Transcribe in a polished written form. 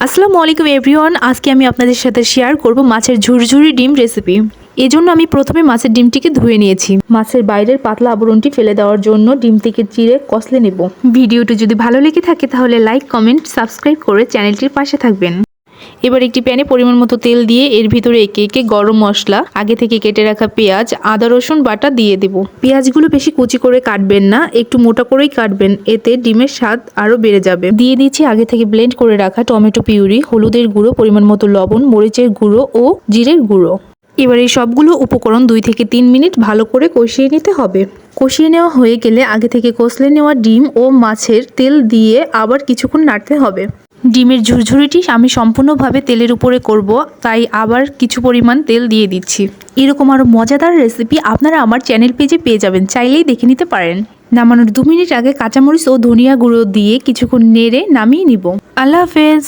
আসসালামু আলাইকুম এভরিওয়ান। আজকে আমি আপনাদের সাথে শেয়ার করব মাছের ঝুরঝুরি ডিম রেসিপি। এজন্য আমি প্রথমে মাছের ডিমটিকে ধুয়ে নিয়েছি। মাছের বাইরের পাতলা আবরণটি ফেলে দেওয়ার জন্য ডিমটিকে চিড়ে কষলে নেব। ভিডিওটি যদি ভালো লেগে থাকে তাহলে লাইক, কমেন্ট, সাবস্ক্রাইব করে চ্যানেলটির পাশে থাকবেন। এবার একটি প্যানে পরিমাণ মতো তেল দিয়ে এর ভিতরে একে একে গরম মশলা, আগে থেকে কেটে রাখা পেঁয়াজ, আদা রসুন বাটা দিয়ে দেব। পেঁয়াজগুলো বেশি কুচি করে কাটবেন না, একটু মোটা করেই কাটবেন, এতে ডিমের স্বাদ আরো বেড়ে যাবে। দিয়ে দিচ্ছি আগে থেকে ব্লেন্ড করে রাখা টমেটো পিউরি, হলুদের গুঁড়ো, পরিমাণ মতো লবণ, মরিচের গুঁড়ো ও জিরের গুঁড়ো। এবার এই সবগুলো উপকরণ 2 থেকে 3 মিনিট ভালো করে কষিয়ে নিতে হবে। কষিয়ে নেওয়া হয়ে গেলে আগে থেকে কষলে নেওয়া ডিম ও মাছের তেল দিয়ে আবার কিছুক্ষণ নাড়তে হবে। ডিমের ঝুরঝুরিটি আমি সম্পূর্ণভাবে তেলের উপরে করব, তাই আবার কিছু পরিমাণ তেল দিয়ে দিচ্ছি। এরকম আরও মজাদার রেসিপি আপনারা আমার চ্যানেল পেজে পেয়ে যাবেন, চাইলেই দেখে নিতে পারেন। নামানোর 2 মিনিট আগে কাঁচামরিচ ও ধনিয়া গুঁড়ো দিয়ে কিছুক্ষণ নেড়ে নামিয়ে নিব। আল্লাহ হাফেজ।